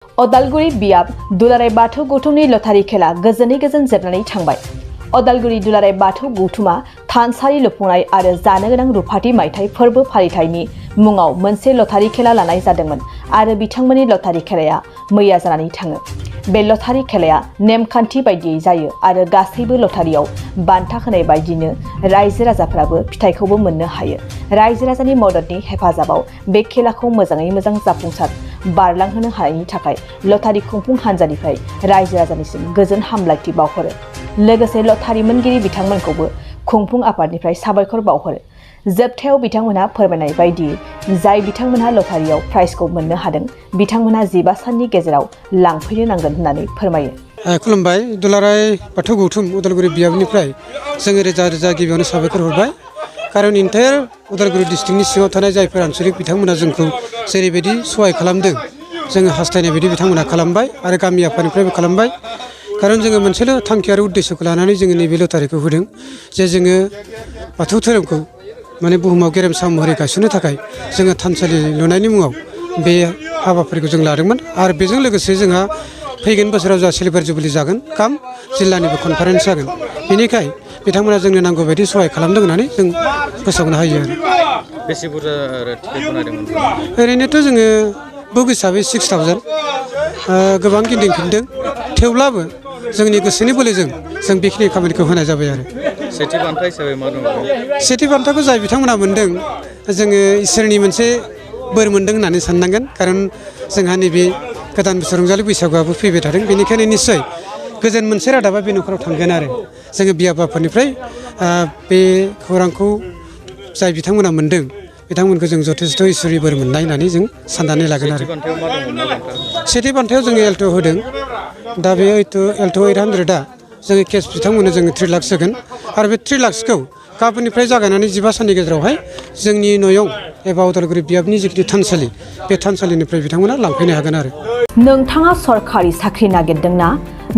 अदालगुरि बियाब दुलाराय बाथौ गौथुमनि लटारि खेला गोजोनै गोजोन जोबनानै थांबाय। अदालगुरि दुलाराय बाथौ गौथुमा थानसालि लुफुंनाय आरो जानो गोनां रुफाथि मायथाइ फोरबो फालिथायनि मुङाव मोनसे लटारि खेला लानाय जादोंमोन आरो बिथांमोननि लटारि खेलाया मैया जानानै थाङो। बे लटारि खेलाया नेमखान्थि बायदियै जायो आरो गासैबो लटारियाव बान्था होनाय बायदिनो रायजो राजाफ्राबो फिथाइखौबो मोननो हायो। रायजो राजानि मददनि हेफाजाबाव बे खेलाखौ मोजाङै मोजां जाफुंसार बारलांहोनो हानायनि थाखाय लटारि खुंफुं हान्जानिफ्राय रायजो राजानिसिम गोजोन हामलायथि बावहरो। लोगोसे लटारि मोनगिरि बिथांमोनखौबो खुंफुं आफादनिफ्राय साबायखर बावहरो। जोबथायाव बिथांमोनहा फोरमायनाय बायदि जाय बिथांमोनहा लटारियाव प्राइजखौ मोननो हादों बिथांमोनहा 15 साननि गेजेराव लांफैनो नांगोन होननानै फोरमायो। खुलुमबाय। दुलाराय बाथौ गौथुम उदालगुरि बियाबनिफ्राय जोङो रोजा रोजा गिबियावनो साबायखर हरबाय। कारन इन्टायर उदालगुरि डिस्ट्रिक्टनि सिङाव थानाय जायफोर आनसलिक बिथांमोना जोंखौ जेरैबायदि सहाय खालामदों जोङो हास्थायनाय बायदि बिथांमोना खालामबाय आरो गामि आफादनिफ्रायबो खालामबाय। कारन जोङो मोनसेल' थांखि आरो उद्देश्यखौ लानानै जोङो नैबे लटारिखौ होदों जे जोङो बाथौ धोरोमखौ माने बुहुमाव गेरेमसा महरै गायसननो थाखाय जोङो थानसालि लुनायनि मुङाव बे हाबाफारिखौ जों लादोंमोन आरो बेजों लोगोसे जोंहा फैगोन बोसोराव जा सिलभार जुबिलि जागोन काम जिल्लानिबो कनफारेन्स जागोन। बेनिखाय बिथांमोना जोंनो नांगौ बायदि सहाय खालामदों होननानै जों फोसावनो हायो आरो। बेसे बुरजा टिकेट बानायदोंमोन? ओरैनोथ' जोङो बुक हिसाबै 6000 गोबां गिदिंफिनदों थेवब्लाबो जोंनि गोसोनि बोलोजों जों बेखिनि खामानिखौ होनाय जाबाय आरो। सेथि बान्था हिसाबै मा दङ? सेथि बान्थाखौ जाय बिथांमोना मोनदों जोङो इसोरनि मोनसे बोर मोनदों होननानै साननांगोन। कारन जोंहा नैबे गोदान बोसोर रंजालि बैसागुआबो फैबाय थादों। बेनिखायनो निस्सय गोजोन मोनसे रादाबा बे न'खराव थांगोन आरो। जोङो बियाब आफादनिफ्राय बे खौरांखौ जाय बिथांमोना मोनदों बिथांमोनखौ जों जथेस्थ' इसोरनि बोर मोननाय होननानै जों साननानै लागोन आरो। सेथि बान्थायाव जोङो एल्ट' होदों। दा बे एल्ट' 800आ जोङो केस बिथांमोननो जोङो 3 लाख होगोन आरो बे 3 लाखखौ गाबोननिफ्राय जागायनानै 15 साननि गेजेरावहाय जोंनि न'याव एबा उदालगुरि बियाबनि जिखिनि थानसालि बे थानसालिनिफ्राय बिथांमोना लांफैनो हागोन आरो। नोंथाङा सरखारि साख्रि नागिरदोंना?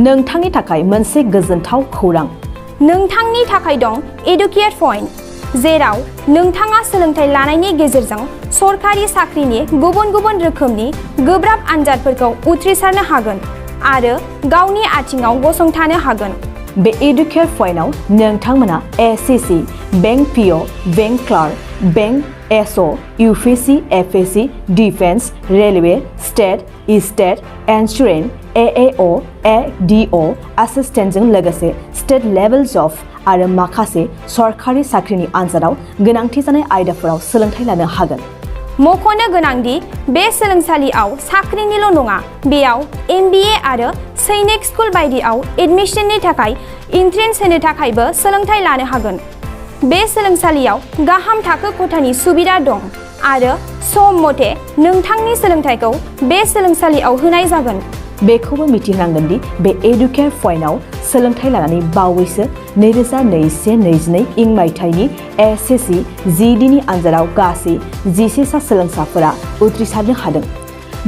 नोंथांनि थाखाय मोनसे गोजोनथाव खौरां। नोंथांनि थाखाय दं एडुकेट पइन्ट, जेराव नोंथाङा सोलोंथाइ लानायनि गेजेरजों सरखारि साख्रिनि गुबुन गुबुन रोखोमनि गोब्राब आनजादफोरखौ उथ्रिसारनो हागोन आरो गावनि आथिङाव गसंथानो हागोन। बे एडुकेट पइन्टआव नोंथांमोना SSC, bank PO, bank clerk, bank SO, UPSC, FSC, defence, railway, state insurance, AAO, ADO एसिस्टेन्टजों लोगोसे स्टेट लेभेल जब आरो माखासे सरखारि साख्रिनि आनजादाव गोनांथि जानाय आयदाफोराव सोलोंथाइ लानो हागोन। मख'नो गोनांदि बे सोलोंसालियाव साख्रिनिल' नङा, बेयाव MBA आरो सैनिक स्कुल बायदियाव एडमिशननि थाखाय एन्ट्रेन्स होनो थाखायबो सोलोंथाइ लानो हागोन। बे सोलोंसालियाव गाहाम थाखो खथानि सुबिदा दं आरो सम मथे नोंथांनि सोलोंथाइखौ बे सोलोंसालियाव होनाय जागोन। बेखौबो मिथिनांगोन दि बे एडुकेट पइन्टआव सोलोंथाइ लानानै बावैसो 2021-22 इं मायथाइनि एसएससि GDनि आनजादाव गासै 11 सा सोलोंसाफोरा उथ्रिसारनो हादों।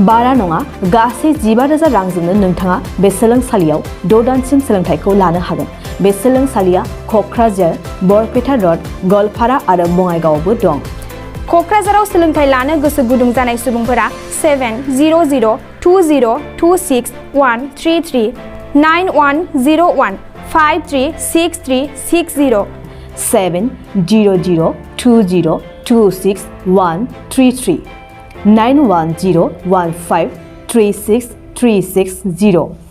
बारा नङा, गासै 15,000 रांजोंनो नोंथाङा बे सोलोंसालियाव 6 दानसिम सोलोंथाइखौ लानो हागोन। बे सोलोंसालिया क'क्राझार, बरपेटा रड, गवालपारा आरो बङाइगावआवबो दं। क'क्राझाराव सोलोंथाइ लानो गोसो गुदुं जानाय सुबुंफोरा 70020263133 9101536360 70020263133 9101536360